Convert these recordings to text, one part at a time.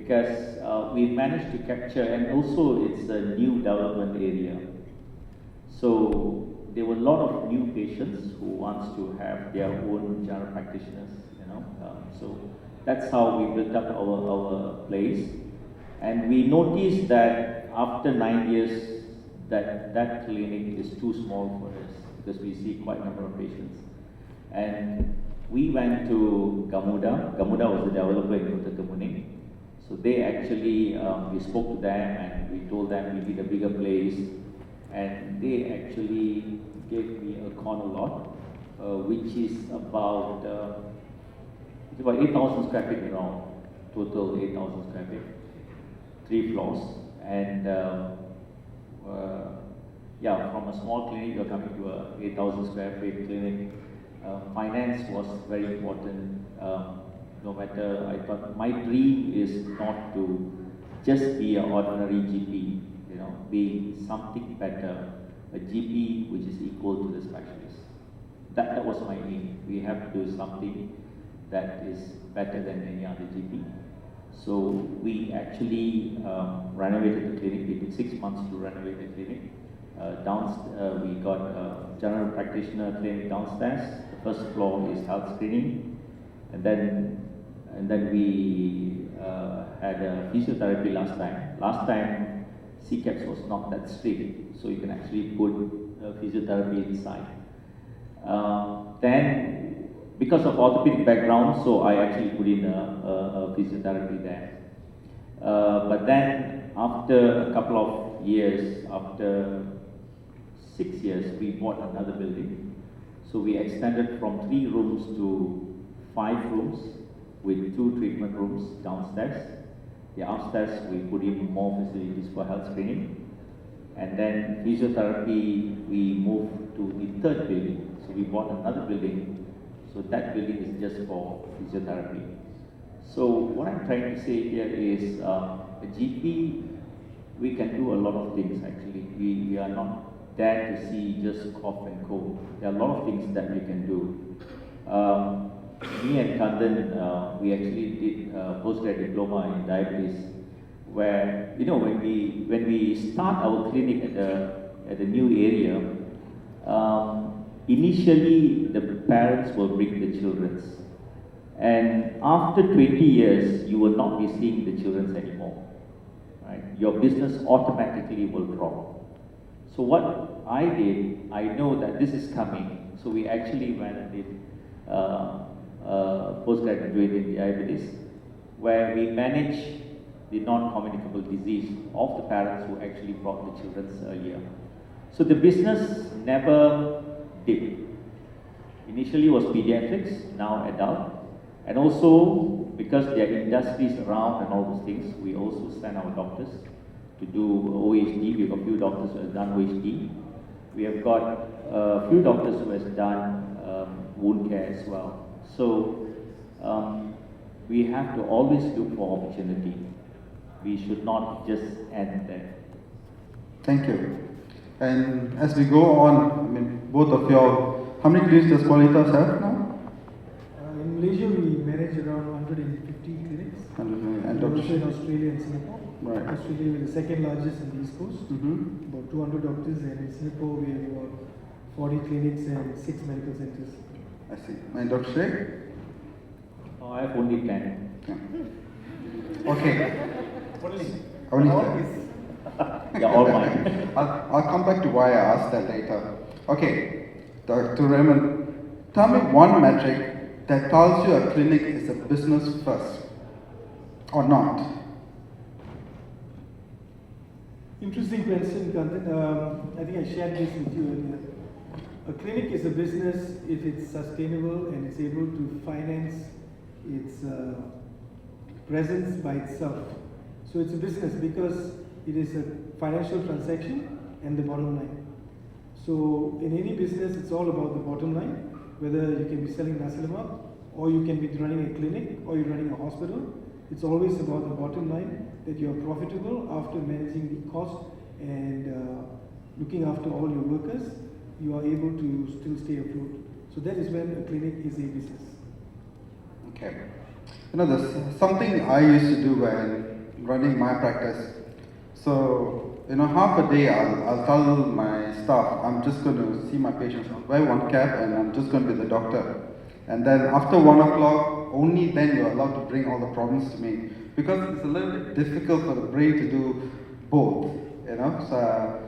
because we managed to capture, and also it's a new development area. So there were a lot of new patients who wants to have their own general practitioners, so that's how we built up our place. And we noticed that after 9 years, that clinic is too small for us because we see quite a number of patients. And we went to Gamuda. Gamuda was the developer in Kota Kemuning. So they actually, we spoke to them and we told them we need a bigger place. And they actually gave me a corner lot, which is about, it's about 8,000 square feet around, total 8,000 square feet, 3 floors. And yeah, from a small clinic, you're coming to a 8,000 square feet clinic. Finance was very important. No matter, I thought my dream is not to just be an ordinary GP, be something better, a GP which is equal to the specialist. That was my aim. We have to do something that is better than any other GP. So we actually renovated the clinic. It took 6 months to renovate the clinic. We got a general practitioner clinic downstairs. The first floor is health screening, and then we had a physiotherapy last time. Last time, CCAPS was not that strict, so you can actually put physiotherapy inside. Then, because of orthopedic background, so I actually put in a physiotherapy there. But then, after a couple of years, after 6 years, we bought another building. So we extended from 3 rooms to 5 rooms with 2 treatment rooms downstairs. The upstairs, we put in more facilities for health screening. And then physiotherapy, we moved to the 3rd building. So we bought another building. So that building is just for physiotherapy. So what I'm trying to say here is a GP, we can do a lot of things actually. We are not there to see just cough and cold. There are a lot of things that we can do. Me and Kanthan, we actually did a postgrad diploma in diabetes, where when we start our clinic at a new area, initially the parents will bring the children, and after 20 years, you will not be seeing the children anymore. Right? Your business automatically will drop. So what I did, I know that this is coming, so we actually went and did postgraduate in diabetes, where we manage the non-communicable disease of the parents who actually brought the children earlier. So the business never dipped. Initially was pediatrics, now adult, and also because there are industries around and all those things, we also send our doctors to do OHD. We've got a few doctors who have done OHD. We have got a few doctors who have done wound care as well. So we have to always look for opportunity. We should not just end there. Thank you. And as we go on, both of y'all, how many clinics does Qualitas have now? In Malaysia, we manage around 150 clinics. 150. And also in Australia and Singapore. Right. Australia, we're the second largest in the East Coast. About 200 doctors, and in Singapore, we have about 40 clinics and 6 medical centers. I see. And Dr. Shaik? I have only 10. Yeah. Okay. Only 10. Yeah, all mine. I'll come back to why I asked that later. Okay, Dr. Ramon, tell me one metric that tells you a clinic is a business first, or not. Interesting question, Kanthan. I think I shared this with you earlier. A clinic is a business if it's sustainable and it's able to finance its presence by itself. So it's a business because it is a financial transaction and the bottom line. So in any business, it's all about the bottom line, whether you can be selling nasi lemak, or you can be running a clinic, or you're running a hospital. It's always about the bottom line, that you're profitable after managing the cost and looking after all your workers. You are able to still stay afloat. So that is when a clinic is a business. Okay. There's something I used to do when running my practice. So, half a day I'll tell my staff, I'm just going to see my patients. I'll wear one cap and I'm just going to be the doctor. And then after 1 o'clock, only then you're allowed to bring all the problems to me. Because it's a little bit difficult for the brain to do both, So,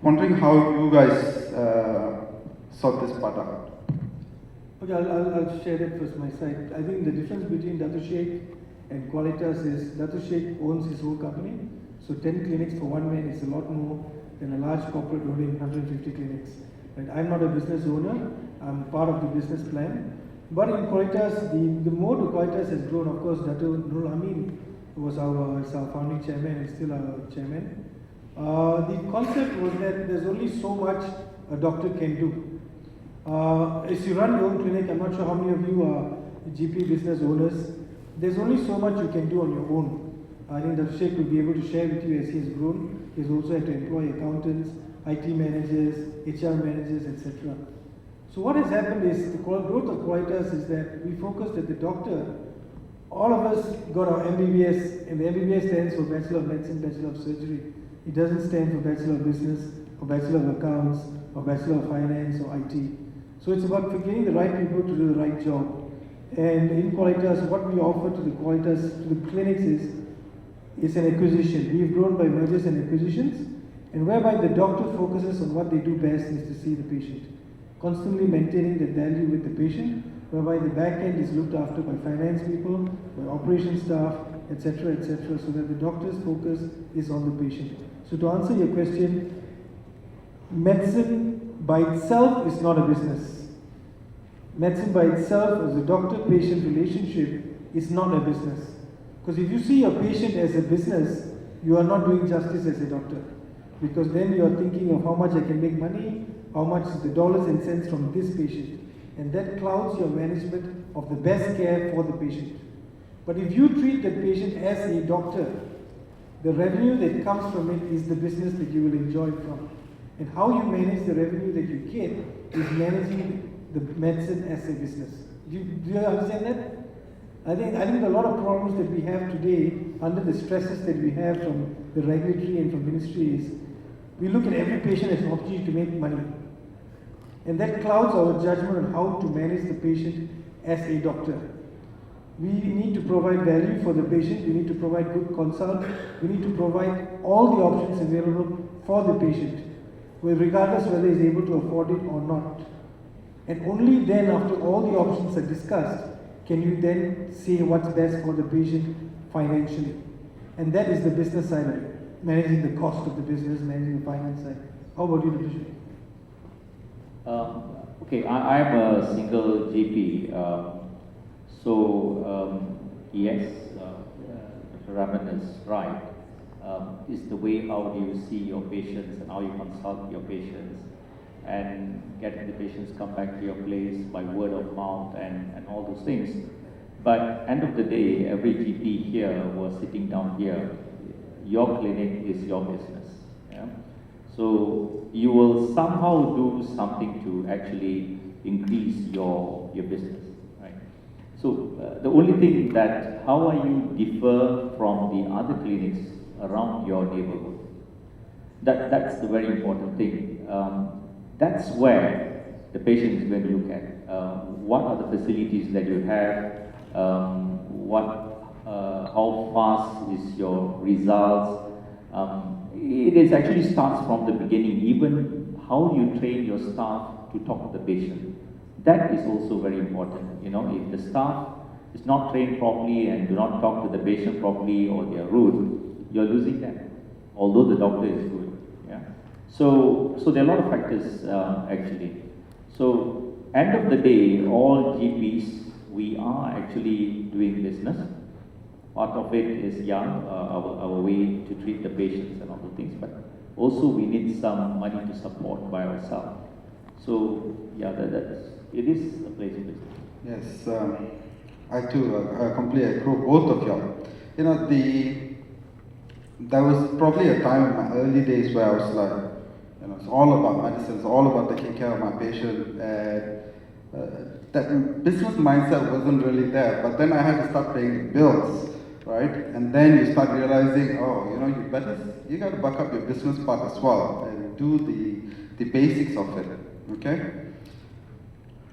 wondering how you guys sort this part out. Okay, I'll share that first, my side. I think the difference between Datuk Shaik and Qualitas is Datuk Shaik owns his whole company. So 10 clinics for one man is a lot more than a large corporate owning 150 clinics. Right? I'm not a business owner, I'm part of the business plan. But in Qualitas, the more the Qualitas has grown, of course, Datuk Dr Ameen was our founding chairman and still our chairman. The concept was that there's only so much a doctor can do. As you run your own clinic, I'm not sure how many of you are GP business owners, there's only so much you can do on your own. I think Dr. Shaik will be able to share with you as he has grown. He's also had to employ accountants, IT managers, HR managers, etc. So what has happened is the growth of Qualitas is that we focused at the doctor. All of us got our MBBS, and the MBBS stands for Bachelor of Medicine, Bachelor of Surgery. It doesn't stand for Bachelor of Business, or Bachelor of Accounts, or Bachelor of Finance, or IT. So it's about getting the right people to do the right job. And in Qualitas, what we offer to the clinics is an acquisition. We've grown by mergers and acquisitions, and whereby the doctor focuses on what they do best is to see the patient, constantly maintaining the value with the patient, whereby the back end is looked after by finance people, by operations staff, etc., so that the doctor's focus is on the patient. So to answer your question, medicine by itself is not a business. Medicine by itself as a doctor-patient relationship is not a business. Because if you see your patient as a business, you are not doing justice as a doctor. Because then you are thinking of how much I can make money, how much is the dollars and cents from this patient. And that clouds your management of the best care for the patient. But if you treat the patient as a doctor, the revenue that comes from it is the business that you will enjoy from. And how you manage the revenue that you get is managing the medicine as a business. Do you understand that? I think a lot of problems that we have today under the stresses that we have from the regulatory and from ministry is we look at every patient as an opportunity to make money. And that clouds our judgment on how to manage the patient as a doctor. We need to provide value for the patient, we need to provide good consult, we need to provide all the options available for the patient, regardless whether he's able to afford it or not. And only then, after all the options are discussed, can you then say what's best for the patient financially. And that is the business side of it, managing the cost of the business, managing the finance side. How about you, Dr. Shaik? Okay, I'm a single GP. Yes, Dr. Ramon is right. It's the way how do you see your patients and how you consult your patients and getting the patients come back to your place by word of mouth and all those things. But end of the day, every GP here was sitting down here. Your clinic is your business. Yeah? So you will somehow do something to actually increase your business. So the only thing that how are you differ from the other clinics around your neighborhood? That's the very important thing. That's where the patient is going to look at. What are the facilities that you have? How fast is your results? It actually starts from the beginning. Even how you train your staff to talk to the patient. That is also very important. You know, if the staff is not trained properly and do not talk to the patient properly or they are rude, you're losing them. Although the doctor is good. Yeah. So there are a lot of factors actually. So end of the day, all GPs we are actually doing business. Part of it is our way to treat the patients and all the things, but also we need some money to support by ourselves. So yeah, it is a place of business. Yes, I too completely agree with both of y'all. You know, there was probably a time in my early days where I was like, you know, it's all about medicine, it's all about taking care of my patient, and that business mindset wasn't really there. But then I had to start paying bills. right? And then you start realizing, oh, you got to buck up your business part as well and do the basics of it, okay?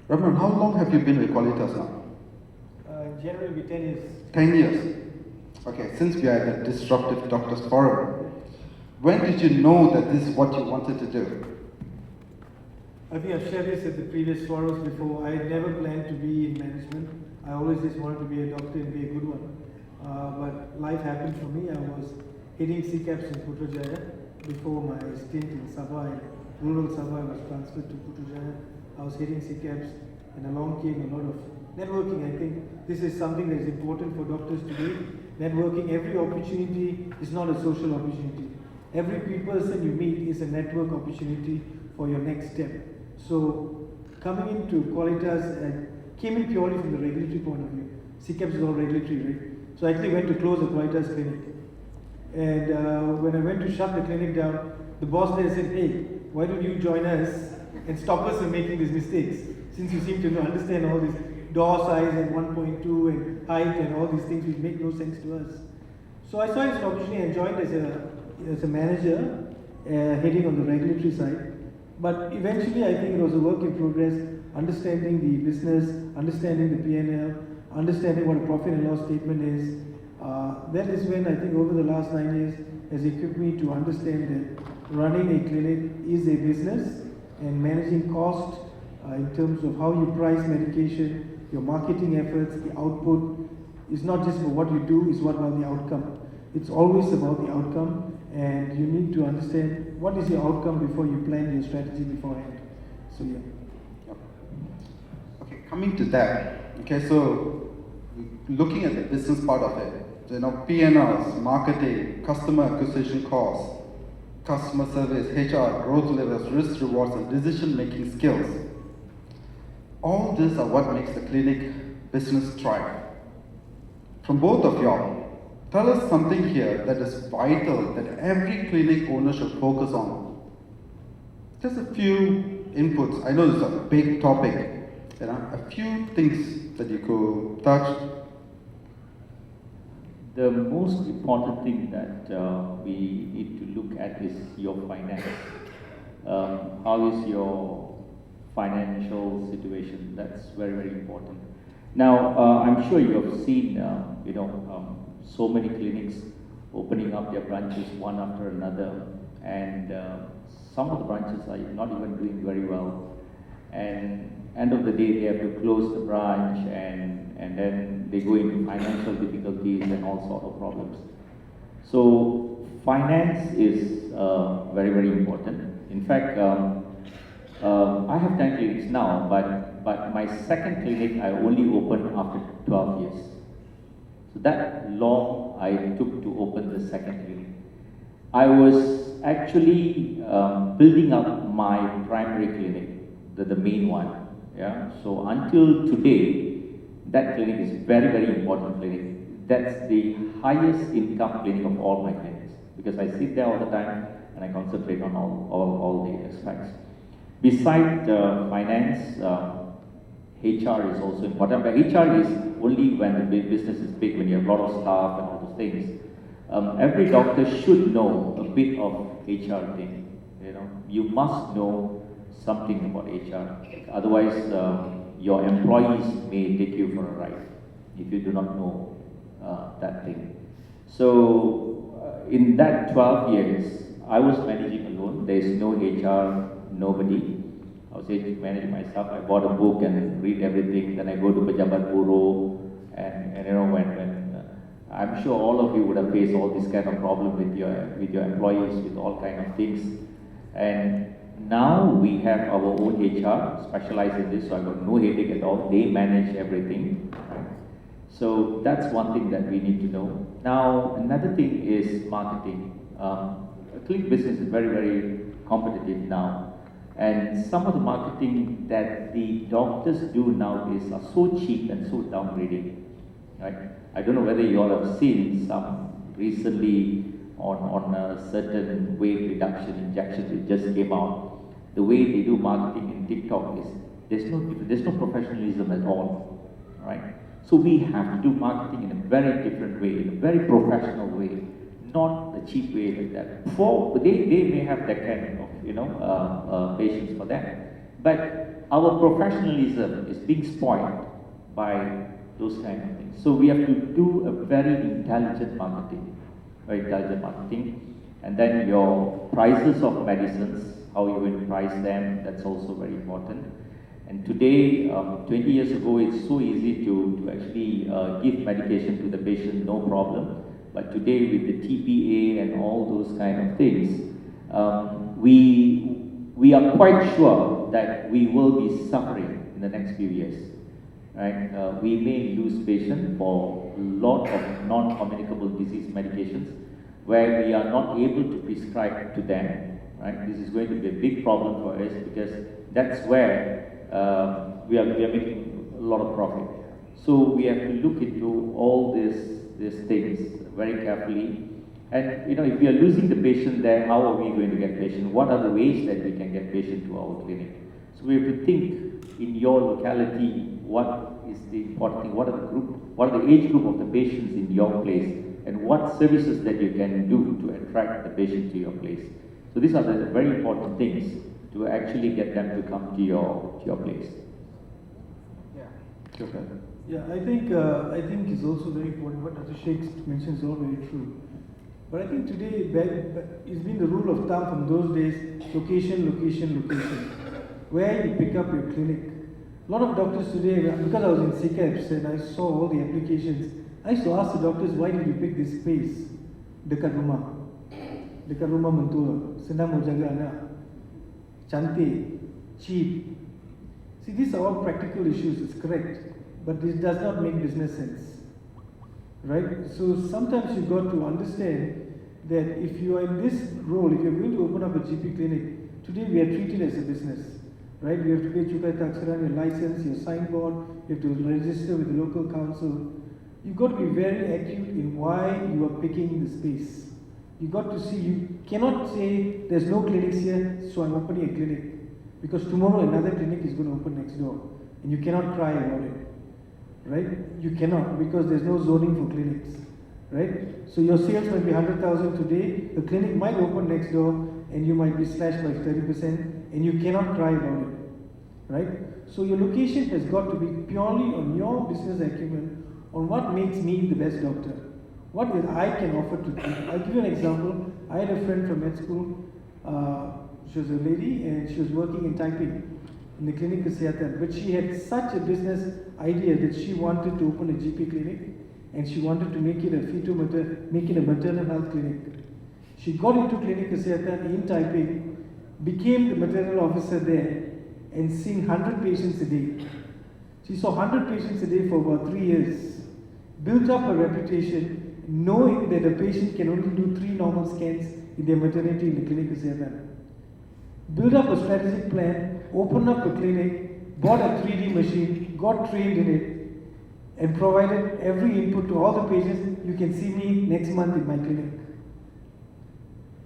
Ramon, how long have you been with Qualitas now? In January will be 10 years. 10 years. Okay, since we are at the Disruptive Doctors Forum, when did you know that this is what you wanted to do? I think I've shared this at the previous forums before. I had never planned to be in management. I always just wanted to be a doctor and be a good one. But life happened for me. I was hitting CCAPs in Putrajaya before my stint in Sabah. Rural Sabah, I was transferred to Putrajaya. I was hitting CCAPs and along came a lot of networking. I think this is something that is important for doctors today. Networking, every opportunity is not a social opportunity. Every person you meet is a network opportunity for your next step. So coming into Qualitas, I came in purely from the regulatory point of view. CCAPs is all regulatory, right? So I actually went to close the Qualitas clinic. And when I went to shut the clinic down, the boss there said, hey, why don't you join us and stop us from making these mistakes? Since you seem to understand all this door size and 1.2 and height and all these things which make no sense to us. So I saw it as an opportunity and joined as a manager, heading on the regulatory side. But eventually I think it was a work in progress, understanding the business, understanding the P&L, understanding what a profit and loss statement is. That is when I think over the last 9 years has equipped me to understand that running a clinic is a business and managing cost in terms of how you price medication, your marketing efforts, the output is not just for what you do, it's what about the outcome. It's always about the outcome, and you need to understand what is your outcome before you plan your strategy beforehand. So yeah. Okay, coming to that, okay, so looking at the business part of it, P&Ls, marketing, customer acquisition costs, customer service, HR, growth levels, risk rewards, and decision-making skills. All these are what makes the clinic business thrive. From both of y'all, tell us something here that is vital that every clinic owner should focus on. Just a few inputs. I know this is a big topic. A few things that you could touch. The most important thing that we need to look at is your finance. How is your financial situation? That's very, very important. Now, I'm sure you have seen, so many clinics opening up their branches one after another, and some of the branches are not even doing very well. And end of the day, they have to close the branch, and then they go into financial difficulties and all sort of problems. So finance is very, very important. In fact, I have 10 clinics now, but my second clinic I only opened after 12 years. So that long I took to open the second clinic. I was actually building up my primary clinic, the main one. Yeah. So until today, that clinic is very, very important clinic. That's the highest income clinic of all my clinics, because I sit there all the time and I concentrate on all the aspects. Besides finance, HR is also important. But HR is only when the business is big, when you have a lot of staff and all those things. Every doctor should know a bit of HR thing. You must know something about HR. Otherwise, your employees may take you for a ride if you do not know that thing. So, in that 12 years, I was managing alone. There is no HR, nobody. I was managing myself. I bought a book and read everything. Then I go to Pejabat Bureau, and when I'm sure all of you would have faced all this kind of problem with your employees, with all kind of things. And now we have our own HR specialized in this, so I've got no headache at all. They manage everything. Right? So that's one thing that we need to know. Now another thing is marketing. Clinic business is very, very competitive now, and some of the marketing that the doctors do nowadays are so cheap and so downgrading. Right? I don't know whether you all have seen some recently on a certain weight reduction injection that just came out. The way they do marketing in TikTok is there's no professionalism at all, right? So we have to do marketing in a very different way, in a very professional way, not a cheap way like that. They may have that kind of patience for them, but our professionalism is being spoiled by those kind of things. So we have to do a very intelligent marketing, and then your prices of medicines, how you will price them, that's also very important. And today, 20 years ago, it's so easy to actually give medication to the patient, no problem. But today, with the TPA and all those kind of things, we are quite sure that we will be suffering in the next few years. Right? We may lose patients for a lot of non-communicable disease medications where we are not able to prescribe to them. Right? This is going to be a big problem for us because that's where we are making a lot of profit. So we have to look into all these things very carefully. And if we are losing the patient there, how are we going to get patient? What are the ways that we can get patient to our clinic? So we have to think in your locality, what is the important thing? What are the age group of the patients in your place? And what services that you can do to attract the patient to your place? So these are the very important things to actually get them to come to your place. Yeah. Okay. Yeah, I think it's also very important. What Dr. Shaik mentions is all very true. But I think today it's been the rule of thumb from those days: location, location, location. Where you pick up your clinic. A lot of doctors today, because I was in CCAPS and I saw all the applications, I used to ask the doctors, why did you pick this space? Dekat rumah. Dekat rumah mentua. Senang mau jaga anak. Cantik. Cheap. See, these are all practical issues, it's correct. But this does not make business sense. Right? So sometimes you've got to understand that if you are in this role, if you're going to open up a GP clinic, today we are treated as a business. Right? You have to pay Cukai Taksaran, your license, your signboard, you have to register with the local council. You've got to be very acute in why you are picking the space. You've got to see, you cannot say there's no clinics here, so I'm opening a clinic. Because tomorrow another clinic is going to open next door. And you cannot cry about it. Right? You cannot, because there's no zoning for clinics. Right? So your sales might be 100,000 today, the clinic might open next door, and you might be slashed by 30%, and you cannot cry about it. Right? So your location has got to be purely on your business acumen, on what makes me the best doctor. What is I can offer to people. I'll give you an example. I had a friend from med school. She was a lady and she was working in Taipei in the Clinic Kesihatan. But she had such a business idea that she wanted to open a GP clinic and she wanted to make it a maternal health clinic. She got into Clinic Kesihatan in Taipei, became the maternal officer there, and seeing 100 patients a day. She saw 100 patients a day for about 3 years. Built up a reputation, knowing that a patient can only do 3 normal scans in their maternity in the Clinic Kesihatan. Built up a strategic plan, opened up a clinic, bought a 3D machine, got trained in it, and provided every input to all the patients. You can see me next month in my clinic.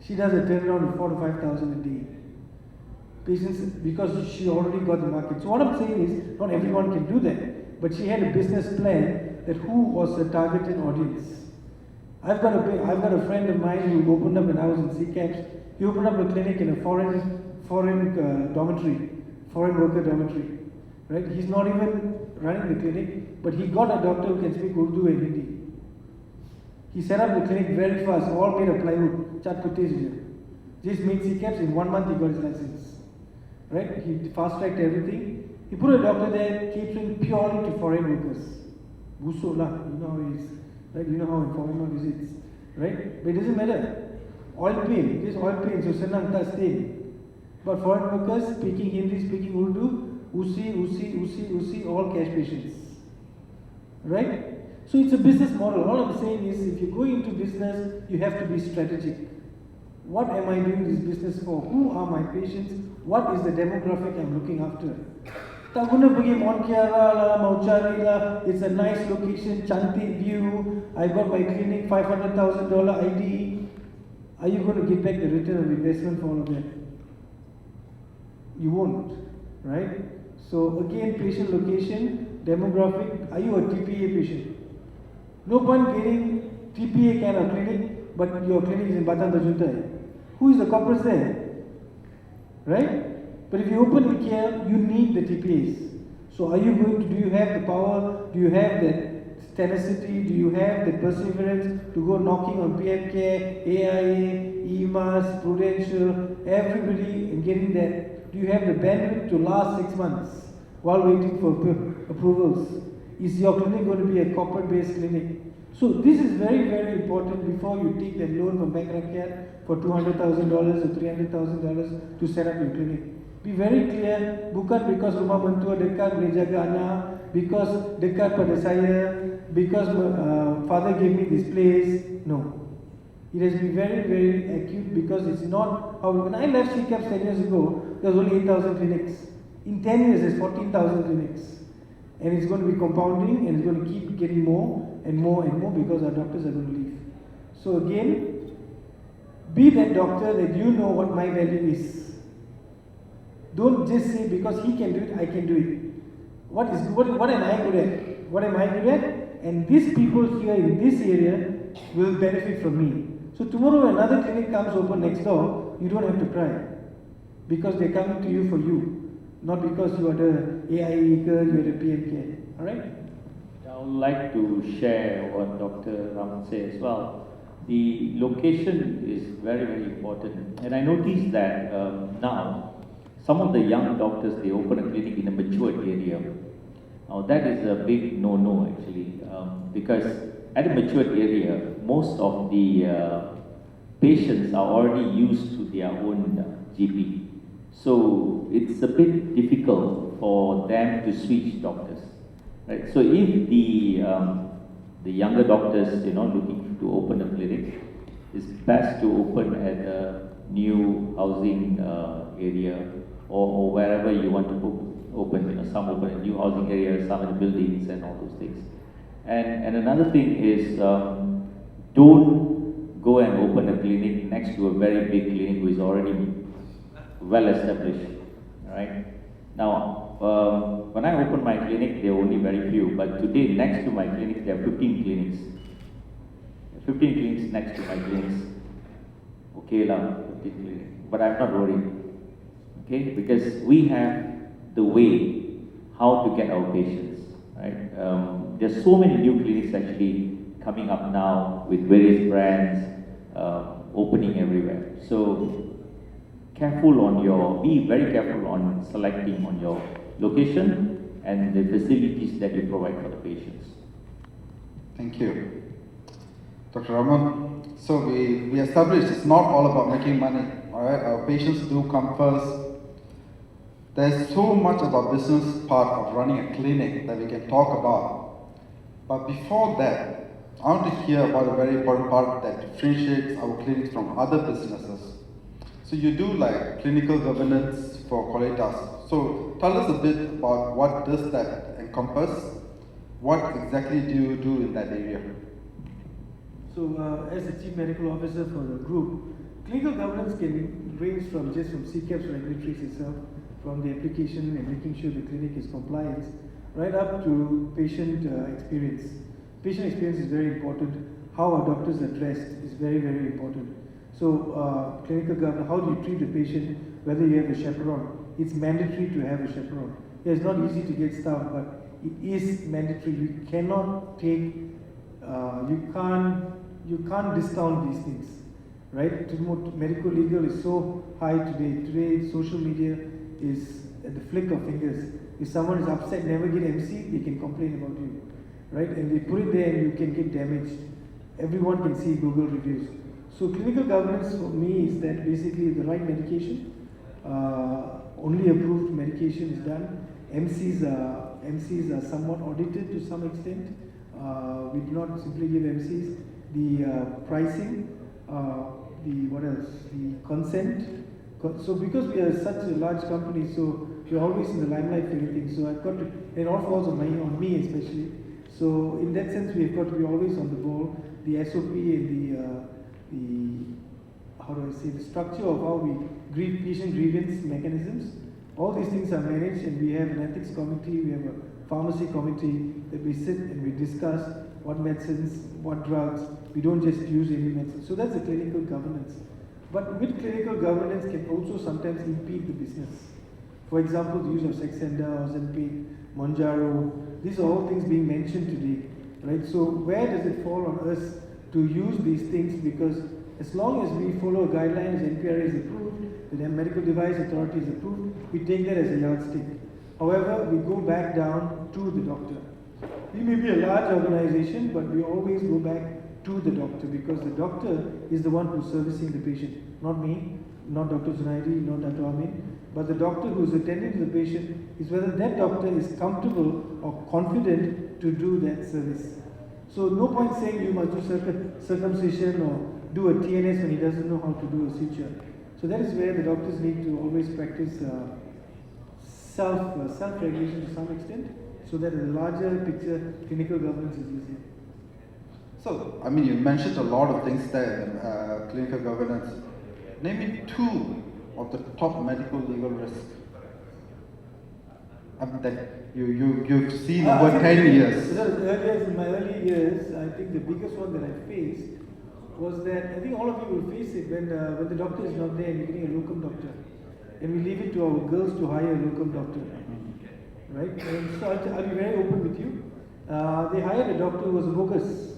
She does a turnaround of 4,000 to 5,000 a day. Patients, because she already got the market. So what I'm saying is, not everyone can do that, but she had a business plan that who was the targeted audience. I've got a friend of mine who opened up when I was in CCAPS. He opened up a clinic in a foreign dormitory, foreign worker dormitory. Right? He's not even running the clinic, but he got a doctor who can speak Urdu and Hindi. He set up the clinic very fast, all made of plywood, chat putte. Just made CCAPS, in 1 month he got his license. Right? He fast-tracked everything. He put a doctor there catering purely to foreign workers. Buso lah, you know how he is. Right? You know how informal visits. Right? But it doesn't matter. Oil pain, it is oil pain, so senang tak stay. But foreign workers speaking Hindi, speaking Urdu, Usi, all cash patients. Right? So it's a business model. All I'm saying is, if you go into business, you have to be strategic. What am I doing this business for? Who are my patients? What is the demographic I'm looking after? Tak guna pergi Monkiara lah, Mauchari lah. It's a nice location, cantik view. I got my clinic, $500,000 ID. Are you going to get back the return of investment for all of that? You won't, right? So again, patient location. demographic, are you a TPA patient? No point getting TPA kind of clinic, but your clinic is in Batam Tajuntai. Who is the corporate there? Right? But if you open in KL, you need the TPAs. So are you going to, do you have the power, do you have that tenacity, do you have the perseverance to go knocking on PMK, AIA, EMAS, Prudential, everybody and getting that? Do you have the bandwidth to last 6 months while waiting for approvals? Is your clinic going to be a corporate-based clinic? So this is very, very important before you take that loan from Bank Rakyat for $200,000 or $300,000 to set up your clinic. Be very clear, bukan because rumah mentua dekat boleh jaga anak, because dekat pada saya, because father gave me this place. No. It has to be very, very acute because it's not how. When I left CCAPS 10 years ago, there was only 8,000 clinics. In 10 years, there's 14,000 clinics. And it's going to be compounding and it's going to keep getting more and more and more because our doctors are going to leave. So again, be that doctor that you know what my value is. Don't just say because he can do it, I can do it. What am I good at? What am I good at? And these people here in this area will benefit from me. So tomorrow when another clinic comes open next door, you don't have to cry. Because they're coming to you for you. Not because you are the AIA, you are the PMK. Alright? I would like to share what Dr. Ramon said as well. The location is very, very important. And I noticed that now, some of the young doctors, they open a clinic in a matured area. Now that is a big no-no actually, because at a matured area, most of the patients are already used to their own GP. So it's a bit difficult for them to switch doctors. Right? So if the younger doctors, looking to open a clinic, it's best to open at a new housing area or wherever you want to open. Some open in new housing areas, some in the buildings and all those things. And another thing is, don't go and open a clinic next to a very big clinic who is already well established. Right? Now, when I opened my clinic, there were only very few, but today next to my clinic, there are 15 clinics. 15 clinics next to my clinics. Okay, 15 clinics. But I'm not worried. Okay, because we have the way how to get our patients, right? There's so many new clinics actually coming up now with various brands opening everywhere. So be very careful on selecting on your location and the facilities that you provide for the patients. Thank you. Dr. Ramon, so we established it's not all about making money, all right? Our patients do come first. There's so much about business part of running a clinic that we can talk about. But before that, I want to hear about a very important part that differentiates our clinics from other businesses. So you do like clinical governance for Qualitas. So tell us a bit about what does that encompass? What exactly do you do in that area? So as the Chief Medical Officer for the group, clinical governance can range from CCAPS regulatories itself, from the application and making sure the clinic is compliant, right up to patient experience. Patient experience is very important. How our doctors are dressed is very, very important. So clinical governance, how do you treat the patient, whether you have a chaperone. It's mandatory to have a chaperone. It's not easy to get staff, but it is mandatory. You cannot take, you can't discount these things, right? Medical legal is so high today. Today, social media is at the flick of fingers. If someone is upset, never get MC, they can complain about you, right? And they put it there and you can get damaged. Everyone can see Google reviews. So clinical governance for me is that basically the right medication, only approved medication is done. MCs are somewhat audited to some extent. We do not simply give MCs. The pricing, the consent. So because we are such a large company, so we're always in the limelight for everything. So I've got to, it all falls on me especially. So in that sense, we've got to be always on the ball. The SOP and the structure of how we patient grievance mechanisms. All these things are managed, and we have an ethics committee. We have a pharmacy committee that we sit and we discuss what medicines, what drugs. We don't just use any medicine. So that's the clinical governance. But with clinical governance can also sometimes impede the business. For example, the use of Saxenda, Ozempic, Monjaro, these are all things being mentioned today, right? So where does it fall on us to use these things? Because as long as we follow a guideline as NPRA is approved, the Medical Device Authority is approved, we take that as a yardstick. However, we go back down to the doctor. We may be a large organization, but we always go back to the doctor because the doctor is the one who's servicing the patient. Not me, not Dr. Junaidi, not Dr. Ameen, but the doctor who's attending to the patient is whether that doctor is comfortable or confident to do that service. So no point saying you must do circumcision or do a TNS when he doesn't know how to do a suture. So that is where the doctors need to always practice self-regulation to some extent, so that the larger picture clinical governance is easier. So, I mean, you mentioned a lot of things there, clinical governance. Name me two of the top medical legal risks that you've seen over 10 years. In my early years, I think the biggest one that I faced was that, I think all of you will face it when the doctor is not there and you're getting a locum doctor. And we leave it to our girls to hire a locum doctor. Right? And so I'll be very open with you. They hired a doctor who was bogus.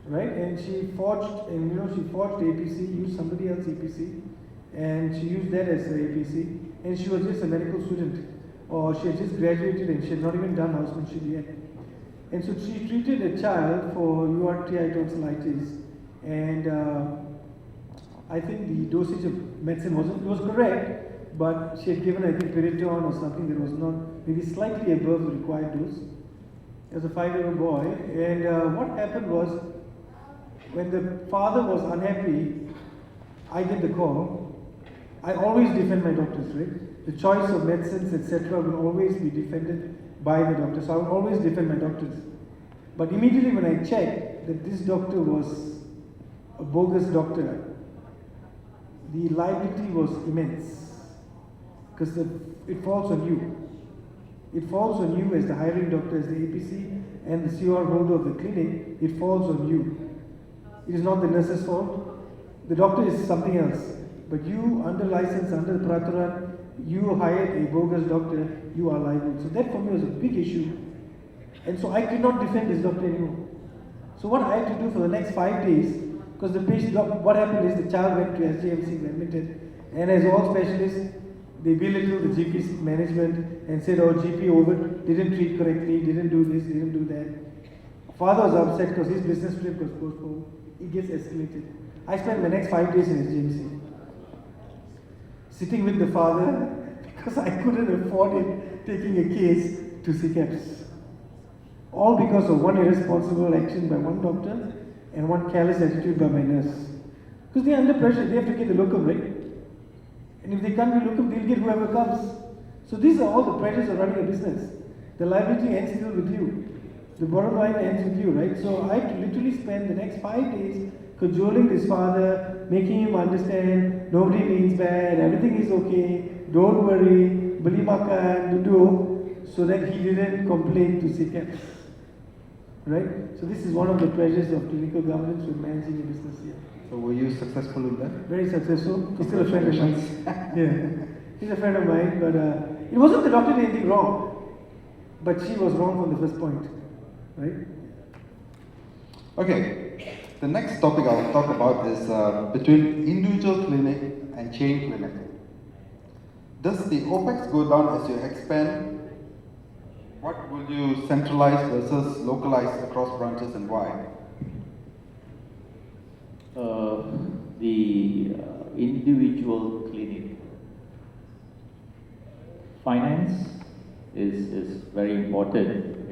Right? And she forged, APC, used somebody else's APC, and she used that as her APC. And she was just a medical student, or she had just graduated and she had not even done housemanship yet. And so she treated a child for URTI tonsillitis, and I think the dosage of medicine was correct, but she had given, I think, Piriton or something that was not, maybe slightly above the required dose. As a 5-year-old boy, and what happened was, when the father was unhappy, I get the call. I always defend my doctors, right? The choice of medicines, etc., will always be defended by the doctor. So I will always defend my doctors. But immediately when I checked that this doctor was a bogus doctor, the liability was immense. Because it falls on you. It falls on you as the hiring doctor, as the APC, and the CR holder of the clinic. It falls on you. It is not the nurse's fault. The doctor is something else. But you, under license, under the Peraturan, you hired a bogus doctor, you are liable. So that for me was a big issue. And so I could not defend this doctor anymore. So what I had to do for the next 5 days, because the patient, what happened is the child went to SJMC, admitted, and as all specialists, they belittled the GP management and said, oh, GP over, didn't treat correctly, didn't do this, didn't do that. Father was upset because his business trip was postponed. It gets escalated. I spent the next 5 days in SJMC, sitting with the father because I couldn't afford it, taking a case to CCAPS. All because of one irresponsible action by one doctor and one careless attitude by my nurse. Because they're under pressure, they have to get the locum, right? And if they can't be locum, they'll get whoever comes. So these are all the pressures of running a business. The liability ends still with you. The bottom line ends with you, right? So I had to literally spend the next 5 days cajoling this father, making him understand nobody means bad, everything is okay, don't worry, beli makan, duduk, so that he didn't complain to CCAPS. Right? So this is one of the pleasures of clinical governance with managing a business here. So were you successful in that? Very successful. He's still a friend of mine. Yeah, he's a friend of mine, but it wasn't the doctor did anything wrong, but she was wrong from the first point. Right? Okay, the next topic I'll talk about is between individual clinic and chain clinic. Does the OPEX go down as you expand? What will you centralize versus localize across branches and why? The individual clinic finance is very important.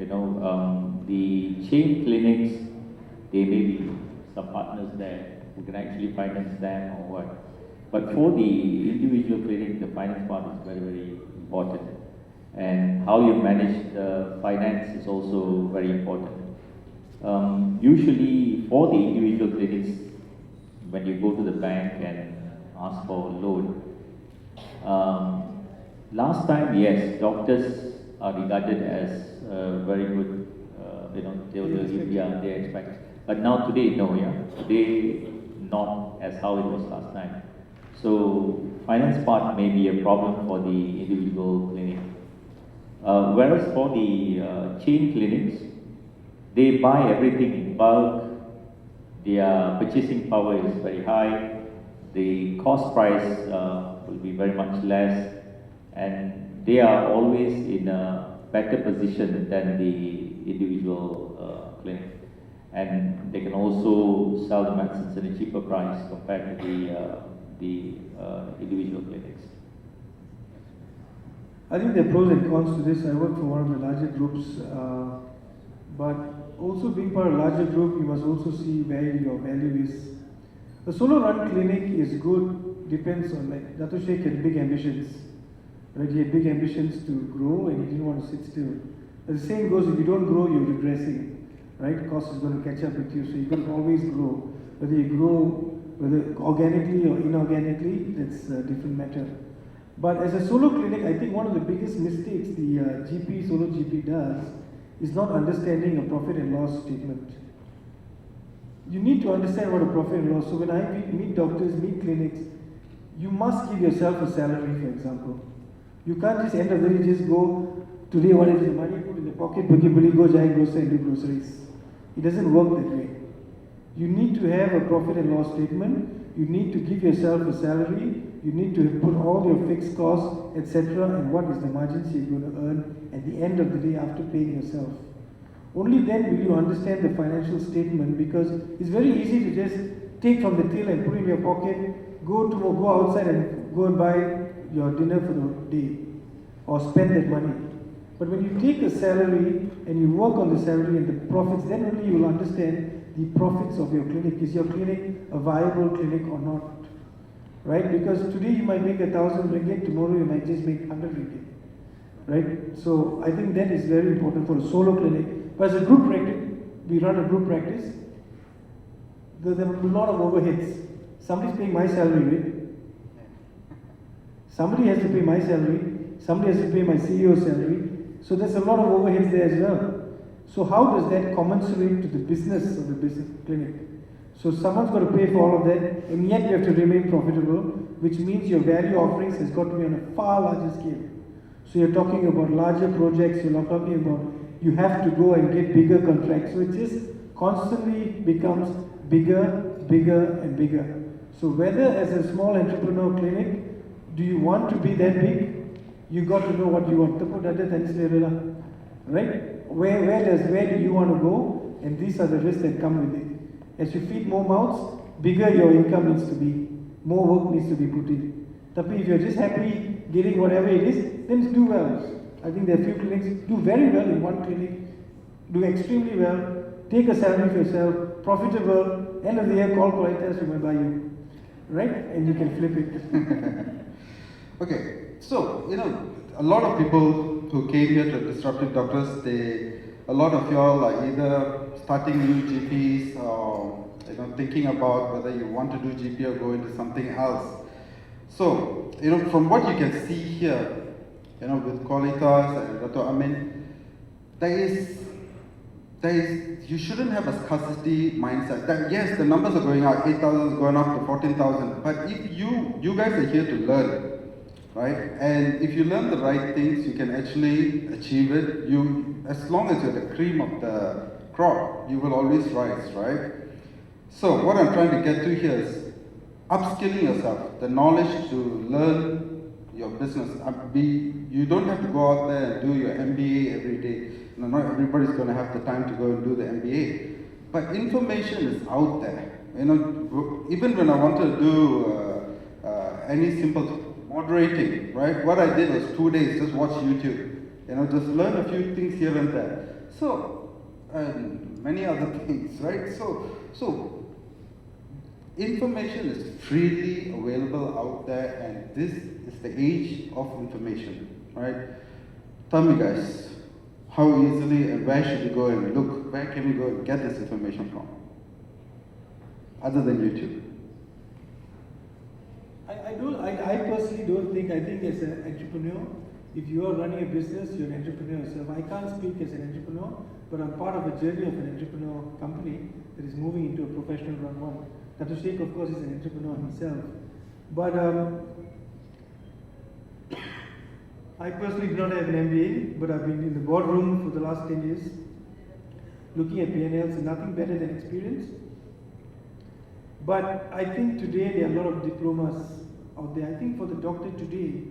The chain clinics, there may be some partners there who can actually finance them or what. But for the individual clinic, the finance part is very, very important. And how you manage the finance is also very important. Usually for the individual clinics, when you go to the bank and ask for a loan, last time, yes, doctors are regarded as very good, they expect. But now today, no, yeah. Today, not as how it was last time. So, finance part may be a problem for the individual clinic. Whereas for the chain clinics, they buy everything in bulk, their purchasing power is very high, the cost price will be very much less, and they are always in a better position than the individual clinic. And they can also sell the medicines at a cheaper price compared to the individual clinics. I think there are pros and cons to this. I work for one of the larger groups, but also being part of a larger group, you must also see where your value is. A solo-run clinic is good, depends on, like Datuk Shaik had big ambitions, right? He had big ambitions to grow and he didn't want to sit still. But the same goes, if you don't grow, you're regressing, right? Cost is going to catch up with you, so you've got to always grow. Whether you grow, whether organically or inorganically, that's a different matter. But as a solo clinic, I think one of the biggest mistakes the solo GP does is not understanding a profit and loss statement. You need to understand what a profit and loss. So when I meet doctors, meet clinics, you must give yourself a salary, for example. You can't just end of the day just go, today what is the money, put in the pocket, go giant grocery and do groceries. It doesn't work that way. You need to have a profit and loss statement. You need to give yourself a salary. You need to put all your fixed costs, etc., and what is the margins you're going to earn at the end of the day after paying yourself. Only then will you understand the financial statement, because it's very easy to just take from the till and put in your pocket, go outside and go and buy your dinner for the day, or spend that money. But when you take a salary and you work on the salary and the profits, then only you will understand the profits of your clinic. Is your clinic a viable clinic or not? Right? Because today you might make 1,000 ringgit, tomorrow you might just make 100 ringgit. Right? So I think that is very important for a solo clinic. But as a group practice, we run a group practice, there are a lot of overheads. Somebody's paying my salary, right? Somebody has to pay my salary, somebody has to pay my CEO's salary. So there's a lot of overheads there as well. So how does that commensurate to the business of the business clinic? So someone's got to pay for all of that, and yet you have to remain profitable, which means your value offerings has got to be on a far larger scale. So you're talking about larger projects, you're not talking about you have to go and get bigger contracts. So it just constantly becomes bigger, bigger and bigger. So whether as a small entrepreneur clinic, do you want to be that big? You got to know what you want. Right? Where do you want to go? And these are the risks that come with it. As you feed more mouths, bigger your income needs to be. More work needs to be put in. Tapi if you're just happy getting whatever it is, then do well. I think there are few clinics do very well in one clinic, do extremely well, take a salary for yourself, profitable, end of the year call Qualitas, we might buy you. Right? And you can flip it. Okay, so, a lot of people who came here to Disruptive Doctors, a lot of y'all are either starting new GPs or thinking about whether you want to do GP or go into something else. So, from what you can see here, with Qualitas and Dr. Ameen, you shouldn't have a scarcity mindset. Yes, the numbers are going up, 8,000 is going up to 14,000, but if you guys are here to learn, right? And if you learn the right things, you can actually achieve it. As long as you're the cream of the crop, you will always rise, right? So what I'm trying to get to here is upskilling yourself, the knowledge to learn your business. You don't have to go out there and do your MBA every day. Not everybody's going to have the time to go and do the MBA. But information is out there. Even when I wanted to do any simple moderating, right? What I did was 2 days, just watch YouTube. Just learn a few things here and there. So, and many other things, right? So information is freely available out there, and this is the age of information, right? Tell me guys, how easily and where should we go and look? Where can we go and get this information from? Other than YouTube. I personally don't think, I think as an entrepreneur, If you are running a business, you're an entrepreneur yourself. I can't speak as an entrepreneur, but I'm part of a journey of an entrepreneur company that is moving into a professional run one. Dr. Shaik, of course, is an entrepreneur himself. But I personally do not have an MBA, but I've been in the boardroom for the last 10 years, looking at P&Ls, and nothing better than experience. But I think today there are a lot of diplomas out there. I think for the doctor today,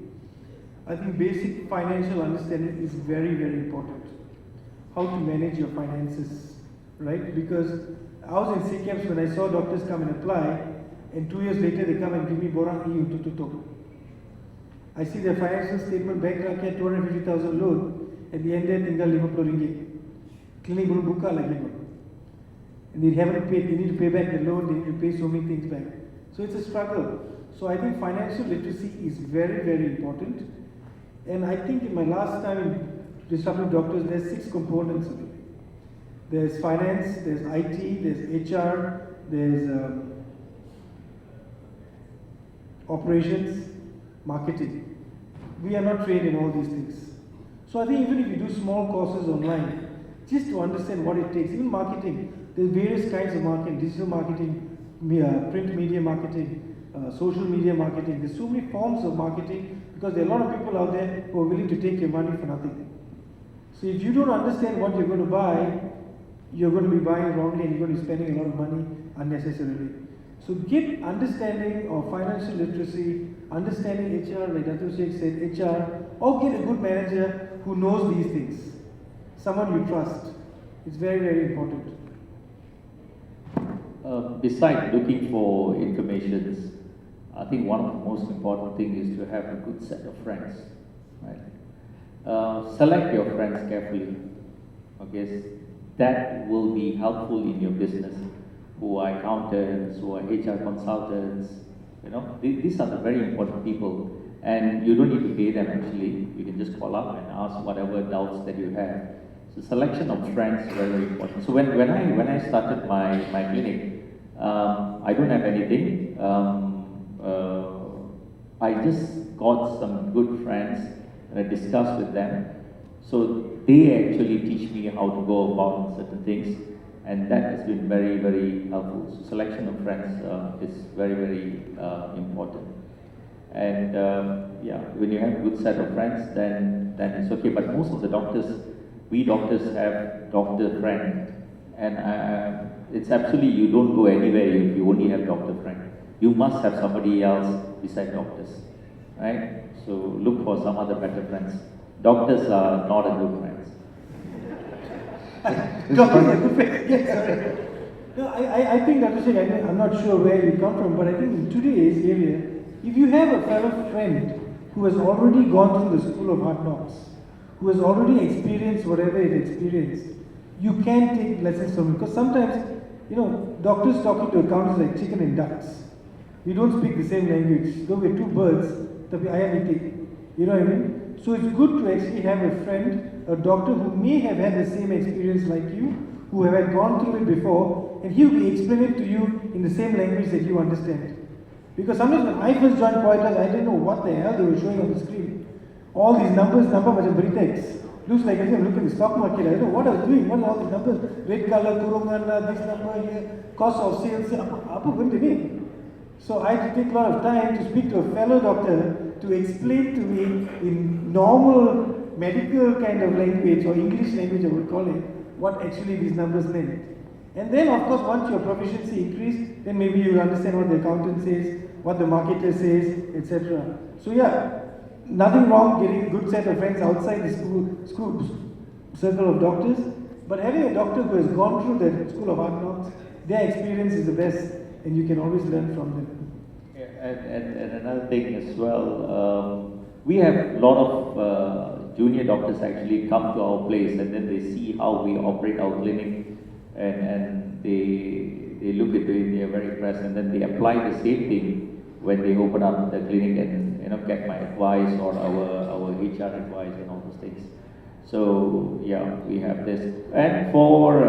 I think basic financial understanding is very, very important. How to manage your finances, right? Because I was in CCAMS when I saw doctors come and apply, and 2 years later they come and give me borang EU tututup. I see their financial statement, bank rakyat 250,000 loan, at the end there tinggal RM50. Clinic belum buka lagi. And they haven't paid, they need to pay back the loan, they need to pay so many things back. So it's a struggle. So I think financial literacy is very, very important. And I think in my last time in Disruptive Doctors, there's 6 components of it. There's finance, there's IT, there's HR, there's operations, marketing. We are not trained in all these things. So I think even if you do small courses online, just to understand what it takes, even marketing, there's various kinds of marketing, digital marketing, print media marketing, social media marketing. There's so many forms of marketing because there are a lot of people out there who are willing to take your money for nothing. So if you don't understand what you're going to buy, you're going to be buying wrongly and you're going to be spending a lot of money unnecessarily. So get understanding of financial literacy, understanding HR, like Dr. Shaik said, HR, or get a good manager who knows these things. Someone you trust. It's very, very important. Besides looking for information, I think one of the most important things is to have a good set of friends. Right? Select your friends carefully. Okay, that will be helpful in your business. Who are accountants, who are HR consultants, these are the very important people. And you don't need to pay them actually. You can just call up and ask whatever doubts that you have. So selection of friends is very, very important. So when I started my clinic, I don't have anything. I just got some good friends and I discussed with them. So they actually teach me how to go about certain things. And that has been very, very helpful. So selection of friends is very, very important. And when you have a good set of friends, then it's okay. But most of the doctors, we doctors have doctor friend, and it's absolutely you don't go anywhere if you only have doctor friend. You must have somebody else beside doctors, right? So look for some other better friends. Doctors are not a good friends. Doctors are good friends. Yes. No, I think Dr. Shaik, I'm not sure where you come from, but I think in today's area, if you have a fellow friend who has already gone through the school of hard knocks, who has already experienced whatever he's experienced, you can take lessons from him. Because sometimes, doctors talking to accountants like chicken and ducks. We don't speak the same language. Though we're two birds, I am eating. You know what I mean? So it's good to actually have a friend, a doctor who may have had the same experience like you, who have gone through it before, and he'll be explaining it to you in the same language that you understand. Because sometimes when I first joined Qualitas, I didn't know what the hell they were showing on the screen. All these numbers macam beritex. Looks like I'm looking at the stock market. I don't know what I was doing. What are all these numbers? Red color, kurungan, this number here, cost of sales. Apa benda ni? So I had to take a lot of time to speak to a fellow doctor to explain to me in normal medical kind of language or English language I would call it, what actually these numbers meant. And then of course once your proficiency increased, then maybe you understand what the accountant says, what the marketer says, etc. So yeah, nothing wrong getting a good set of friends outside the school circle of doctors, but having a doctor who has gone through the school of hard knocks, their experience is the best and you can always learn from them. And another thing as well, we have a lot of junior doctors actually come to our place and then they see how we operate our clinic and they look into it, they are very impressed, and then they apply the same thing when they open up the clinic and get my advice or our HR advice and all those things. So yeah, we have this, and for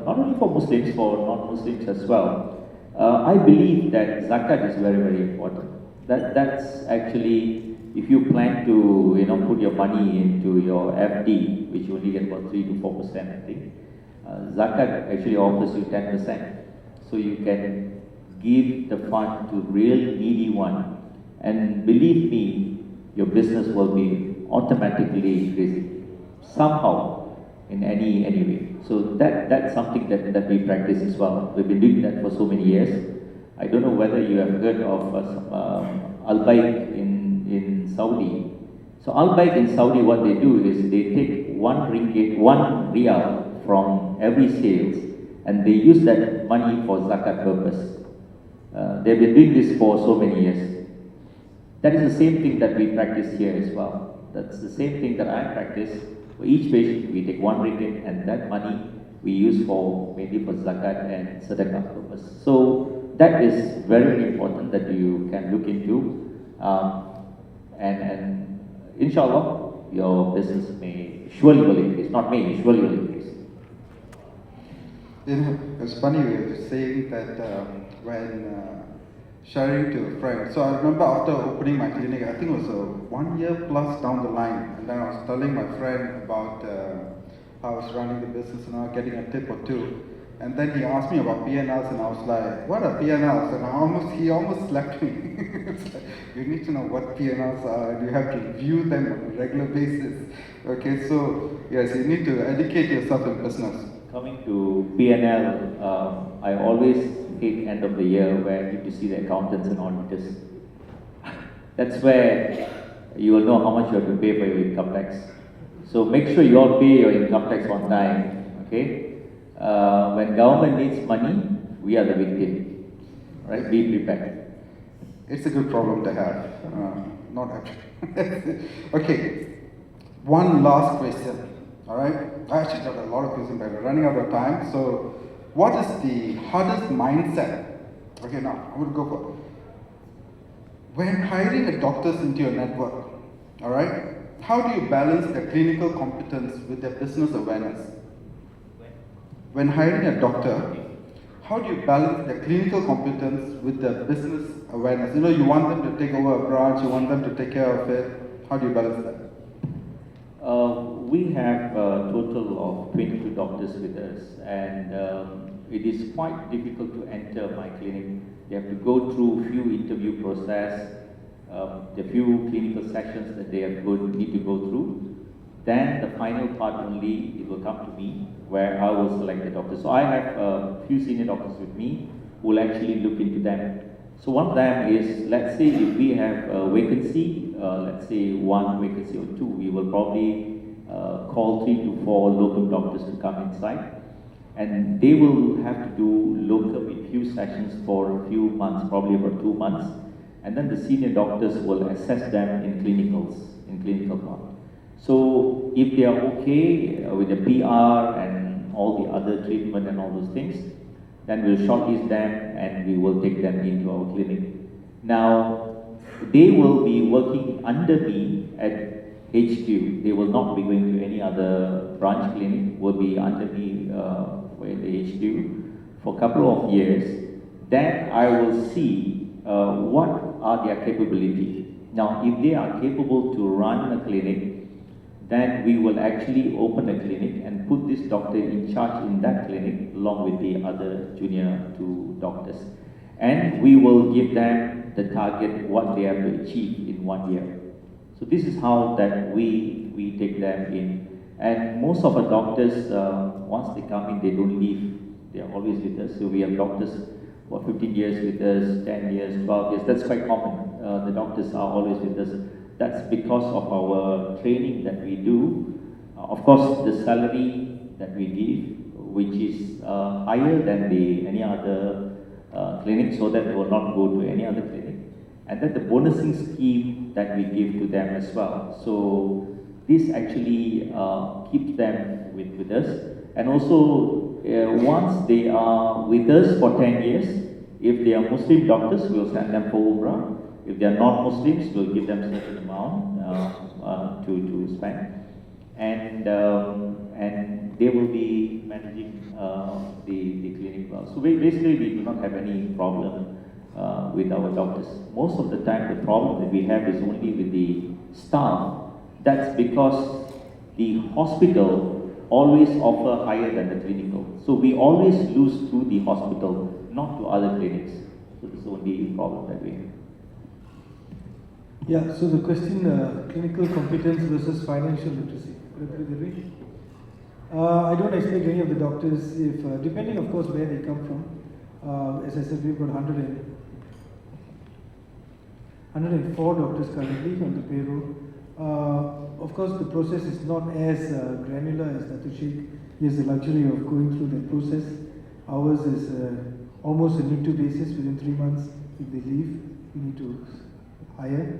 not only for Muslims, for non-Muslims as well. I believe that zakat is very, very important. That's actually if you plan to, put your money into your FD, which you only get about 3 to 4%, I think, Zakat actually offers you 10%. So you can give the fund to real needy one, and believe me, your business will be automatically increasing somehow in any way. So that's something that we practice as well. We've been doing that for so many years. I don't know whether you have heard of Al-Baik in Saudi. So Al-Baik in Saudi, what they do is they take 1 ringgit, 1 riyal from every sales, and they use that money for zakat purpose. They've been doing this for so many years. That is the same thing that we practice here as well. That's the same thing that I practice. For each patient, we take 1 ringgit, and that money we use mainly for zakat and sedekah purpose. So that is very important that you can look into, and inshallah, your business may surely will increase. Not may, surely will increase. It's funny you were saying that when sharing to a friend. So I remember after opening my clinic, I think it was 1 year plus down the line, and then I was telling my friend about how I was running the business and getting a tip or two. And then he asked me about P&Ls, and I was like, what are P&Ls? And he almost slapped me. It's like, you need to know what P&Ls are, and you have to review them on a regular basis. Okay, so yes, you need to educate yourself in business. Coming to P&L, I always hate end of the year where you need to see the accountants and auditors. That's where you will know how much you have to pay for your income tax. So make sure you all pay your income tax on time, okay? When government needs money, we are the victim, right? Be prepared. It's a good problem to have, not actually. Okay, one last question, all right? I actually got a lot of questions, but we're running out of time. So, what is the hardest mindset? Okay, now I'm going to go for when hiring a doctors into your network, all right? How do you balance their clinical competence with their business awareness? When hiring a doctor, how do you balance their clinical competence with their business awareness? You want them to take over a branch, you want them to take care of it. How do you balance that? We have a total of 22 doctors with us, and it is quite difficult to enter my clinic. You have to go through a few interview process, the few clinical sessions that they need to go through. Then the final part only, it will come to me, where I will select the doctor. So I have a few senior doctors with me who will actually look into them. So one of them is, let's say if we have a vacancy, let's say 1 vacancy or 2, we will probably call 3 to 4 local doctors to come inside. And they will have to do locum in few sessions for a few months, probably about 2 months. And then the senior doctors will assess them in clinical part. So if they are okay with the PR and all the other treatment and all those things, then we'll shortlist them and we will take them into our clinic. Now, they will be working under me at HQ. They will not be going to any other branch clinic, will be under me at the HQ for a couple of years. Then I will see what are their capabilities. Now, if they are capable to run a clinic, then we will actually open a clinic and put this doctor in charge in that clinic along with the other junior 2 doctors. And we will give them the target, what they have to achieve in 1 year. So this is how that we take them in. And most of our doctors, once they come in, they don't leave. They are always with us. So we have doctors for 15 years with us, 10 years, 12 years. That's quite common. The doctors are always with us. That's because of our training that we do. Of course, the salary that we give, which is higher than any other clinic, so that they will not go to any other clinic. And then the bonusing scheme that we give to them as well. So this actually keeps them with us. And also, once they are with us for 10 years, if they are Muslim doctors, we will send them for Umrah. If they are non-Muslims, we'll give them a certain amount to spend, and they will be managing the clinic well. So basically, we do not have any problem with our doctors. Most of the time, the problem that we have is only with the staff. That's because the hospital always offer higher than the clinical. So we always lose to the hospital, not to other clinics. So this is the only problem that we have. Yeah, so the question, clinical competence versus financial literacy. I don't expect any of the doctors, if depending of course where they come from. As I said, we've got 104 doctors currently on the payroll. Of course, the process is not as granular as Datuk Shaik. He has the luxury of going through that process. Ours is almost a need-to basis. Within 3 months, if they leave, we need to hire.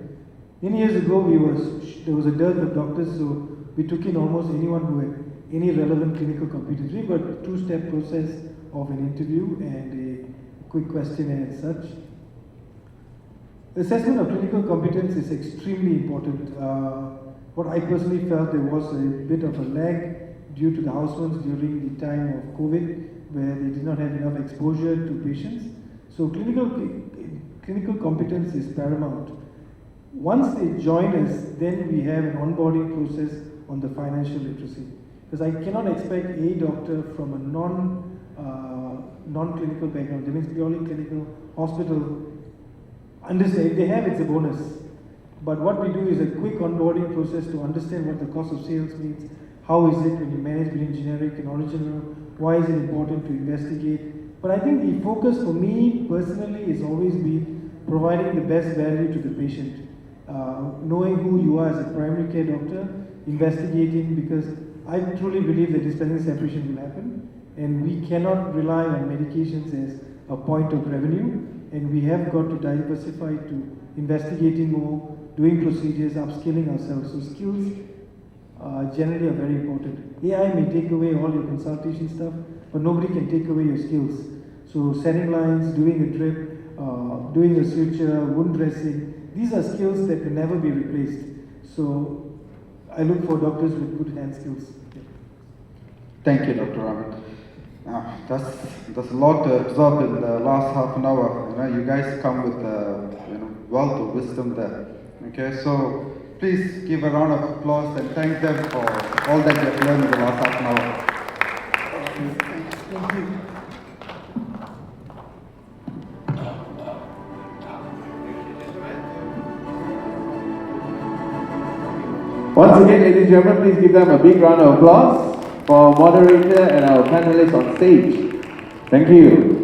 Many years ago, there was a dearth of doctors, so we took in almost anyone who had any relevant clinical competency, but a 2-step process of an interview and a quick questionnaire and such. Assessment of clinical competence is extremely important. What I personally felt, there was a bit of a lag due to the households during the time of COVID, where they did not have enough exposure to patients. So clinical competence is paramount. Once they join us, then we have an onboarding process on the financial literacy. Because I cannot expect a doctor from a non-clinical background, that means purely clinical hospital. Understand, if they have, it's a bonus. But what we do is a quick onboarding process to understand what the cost of sales means, how is it when you manage between generic and original, why is it important to investigate. But I think the focus for me personally is always been providing the best value to the patient. Knowing who you are as a primary care doctor, investigating, because I truly believe that dispensing separation will happen, and we cannot rely on medications as a point of revenue, and we have got to diversify to investigating more, doing procedures, upskilling ourselves. So skills generally are very important. AI may take away all your consultation stuff, but nobody can take away your skills. So setting lines, doing a drip, doing a suture, wound dressing, these are skills that can never be replaced. So I look for doctors with good hand skills. Yeah. Thank you, Dr. Ameen. That's a lot to absorb in the last half an hour. You guys come with a wealth of wisdom there. Okay, so please give a round of applause and thank them for all that they've learned in the last half an hour. Thank you. Once again, ladies and gentlemen, please give them a big round of applause for our moderator and our panelists on stage. Thank you.